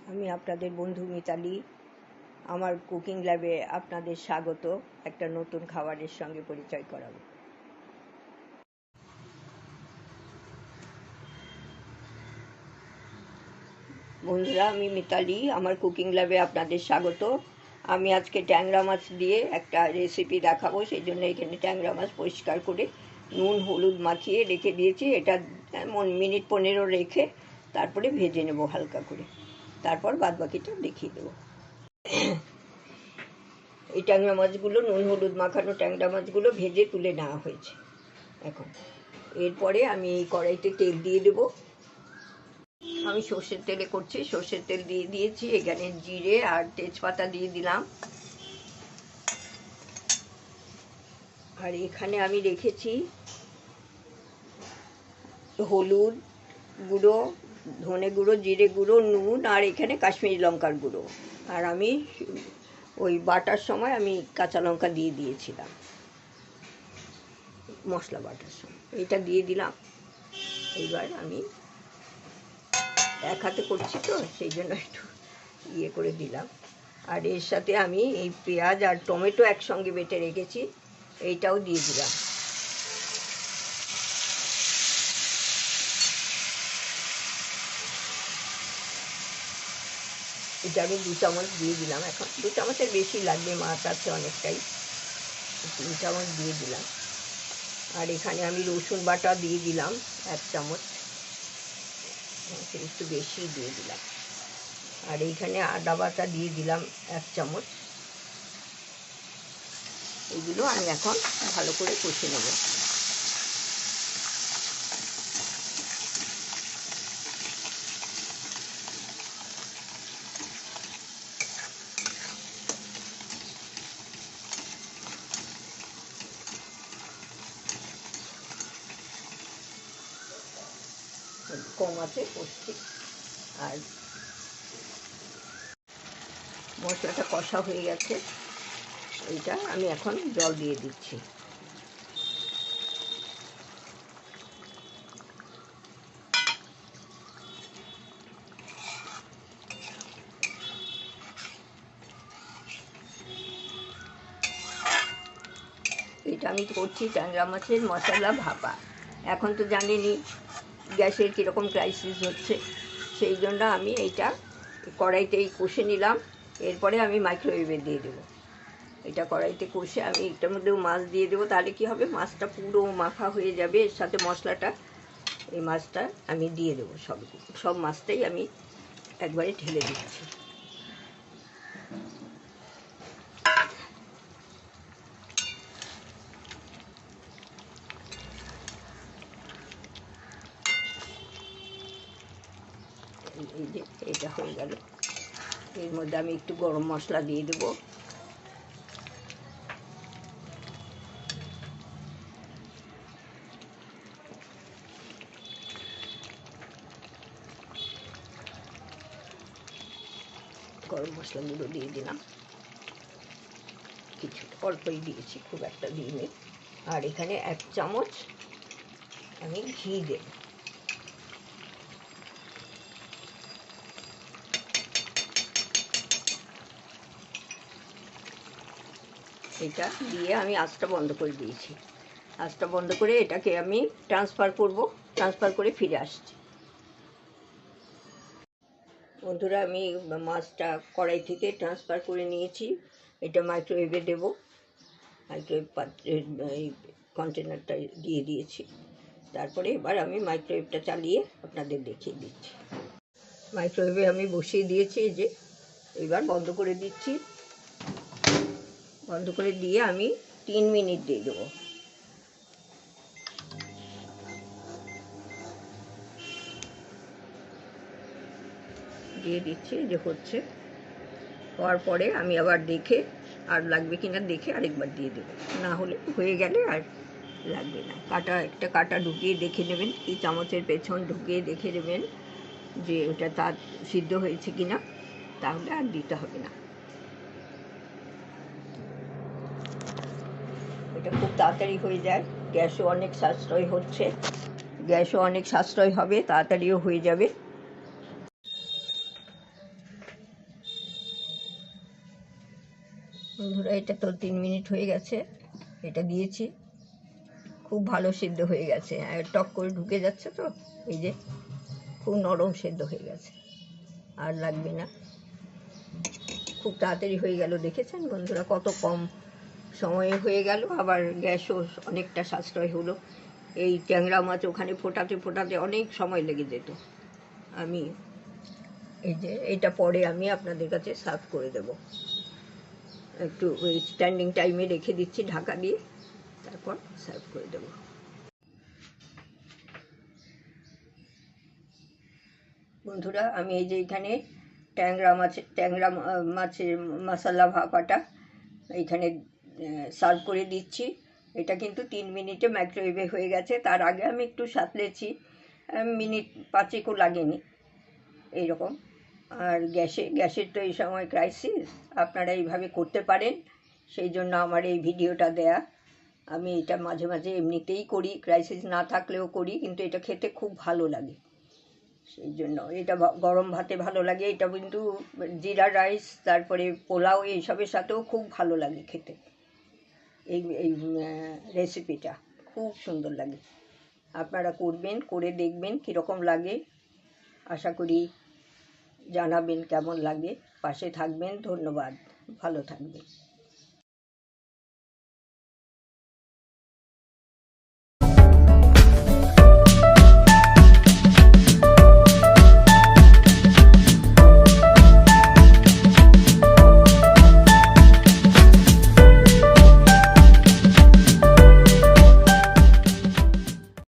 আমি আপনাদের বন্ধু মিতালি। আমার কুকিং ল্যাবে আপনাদের স্বাগত। একটা নতুন খাবারের সঙ্গে পরিচয় করাবো। বন্ধুরা, আমি মিতালি, আমার কুকিং ল্যাবে আপনাদের স্বাগত। আমি আজকে ট্যাংরা মাছ দিয়ে একটা রেসিপি দেখাবো। সেই জন্য এখানে ট্যাংরা মাছ পরিষ্কার করে নুন হলুদ মাখিয়ে রেখে দিয়েছি। এটা মিনিট 15 রেখে তারপরে ভেজে নেব হালকা করে, তারপর বাদবাকিটা দেখিয়ে দেবো। এই ট্যাংরা মাছগুলো নুন হলুদ মাখানো ট্যাংরা মাছগুলো ভেজে তুলে নেওয়া হয়েছে। এখন এরপরে আমি এই কড়াইতে তেল দিয়ে দেব। আমি সর্ষের তেলে করছি, সর্ষের তেল দিয়ে দিয়েছি। এখানে জিরে আর তেজপাতা দিয়ে দিলাম। আর এখানে আমি রেখেছি হলুদ গুঁড়ো, ধনে গুঁড়ো, জিরে গুঁড়ো, নুন, আর এখানে কাশ্মীরি লঙ্কার গুঁড়ো। আর আমি ওই বাটার সময় আমি কাঁচা লঙ্কা দিয়ে দিয়েছিলাম, মশলা বাটার সময় এইটা দিয়ে দিলাম। এইবার আমি এক হাতে করছি তো সেই জন্য একটু ইয়ে করে দিলাম। আর এর সাথে আমি এই পেঁয়াজ আর টমেটো একসঙ্গে বেটে রেখেছি, এইটাও দিয়ে দিলাম। এটা আমি 2 চামচ দিয়ে দিলাম। এখন 2 চামচের বেশি লাগবে, মাছ আছে অনেকটাই, 3 চামচ দিয়ে দিলাম। আর এখানে আমি রসুন বাটা দিয়ে দিলাম 1 চামচ, একটু বেশি দিয়ে দিলাম। আর এইখানে আদা বাটা দিয়ে দিলাম 1 চামচ। এগুলো আমি এখন ভালো করে কষে নেব। কম আছে কষছি। আর মশলাটা কষা হয়ে গেছে, এইটা আমি এখন জল দিয়ে দিচ্ছি। এটা আমি করছি ট্যাংরা মাছের মশলা ভাপা। এখন তো জানেনই গ্যাসের কীরকম ক্রাইসিস হচ্ছে, সেই জন্য আমি এইটা কড়াইতেই কষে নিলাম। এরপরে আমি মাইক্রোওয়েভে দিয়ে দেবো। এটা কড়াইতে কষে আমি এটার মধ্যেও মাছ দিয়ে দেবো। তাহলে কী হবে, মাছটা পুরো মাখা হয়ে যাবে এর সাথে মশলাটা। এই মাছটা আমি দিয়ে দেবো, সব মাছটাই আমি একবারে ঢেলে দিচ্ছি। এই যে এটা হয়ে গেল। এর মধ্যে আমি একটু গরম মশলা দিয়ে দেবো। গরম মশলা গুঁড়ো দিয়ে দিলাম, কিছু অল্পই দিয়েছি, খুব একটা দিইনি। আর এখানে 1 চামচ আমি ঘি দেব। এটা দিয়ে আমি আঁচটা বন্ধ করে দিয়েছি। আঁচটা বন্ধ করে এটাকে আমি ট্রান্সফার করে ফিরে আসছি। বন্ধুরা, আমি মাছটা কড়াই থেকে ট্রান্সফার করে নিয়েছি। এটা মাইক্রোওয়েভে দেব। মাইক্রোওয়েভ পাত্রের এই কন্টেনারটা দিয়ে দিয়েছি। তারপরে এবার আমি মাইক্রোওয়েভটা চালিয়ে আপনাদের দেখিয়ে দিচ্ছি। মাইক্রোওয়েভে আমি বসিয়ে দিয়েছি, যে এবার বন্ধ করে দিচ্ছি। বন্ধ করে দিয়ে আমি 3 মিনিট দিয়ে দেবো। দিয়ে দিচ্ছি, যে হচ্ছে। হওয়ার পরে আমি আবার দেখে আর লাগবে কিনা দেখে আরেকবার দিয়ে দেবো। না হলে হয়ে গেলে আর লাগবে না। একটা কাঁটা ঢুকিয়ে দেখে নেবেন, কি চামচের পেছন ঢুকিয়ে দেখে নেবেন যে ওটা তার সিদ্ধ হয়েছে কিনা, তাহলে আর দিতে হবে না। এটা খুব তাড়াতাড়ি হয়ে যায়, গ্যাসও অনেক সাশ্রয় হবে, তাড়াতাড়িও হয়ে যাবে। বন্ধুরা, এটা তো 3 মিনিট হয়ে গেছে, এটা দিয়েছি, খুব ভালো সেদ্ধ হয়ে গেছে, আর টক করে ঢুকে যাচ্ছে তো, এই যে খুব নরম সেদ্ধ হয়ে গেছে, আর লাগবে না, খুব তাড়াতাড়ি হয়ে গেল। দেখেছেন বন্ধুরা, কত কম সময়ে হয়ে গেল, আবার গ্যাসও অনেকটা সাশ্রয় হলো। এই ট্যাংরা মাছ ওখানে ফোটাতে ফোটাতে অনেক সময় লেগে যেত। আমি এই যে এইটা পরে আমি আপনাদের কাছে সার্ভ করে দেব, একটু ওই স্ট্যান্ডিং টাইমে রেখে দিচ্ছি ঢাকা দিয়ে, তারপর সার্ভ করে দেব। বন্ধুরা, আমি এই যে এখানে ট্যাংরা মাছের মশলা ভাপাটা এইখানে সার্ভ করে দিচ্ছি। এটা কিন্তু 3 মিনিটে মাইক্রোওয়েভে হয়ে গেছে, তার আগে আমি একটু সাঁতলেছি, মিনিট 5ও লাগেনি এইরকম। আর গ্যাসের তো এই সময় ক্রাইসিস, আপনারা এইভাবে করতে পারেন, সেই জন্য আমার এই ভিডিওটা দেয়া। আমি এটা মাঝে মাঝে এমনিতেই করি, ক্রাইসিস না থাকলেও করি, কিন্তু এটা খেতে খুব ভালো লাগে, সেই জন্য এটা গরম ভাতে ভালো লাগে। এটা কিন্তু জিরা রাইস, তারপরে পোলাও, এইসবের সাথেও খুব ভালো লাগে খেতে। এই এই রেসিপিটা খুব সুন্দর লাগে, আপনারা করবেন, করে দেখবেন কীরকম লাগে, আশা করি জানাবেন কেমন লাগে। পাশে থাকবেন, ধন্যবাদ, ভালো থাকবেন।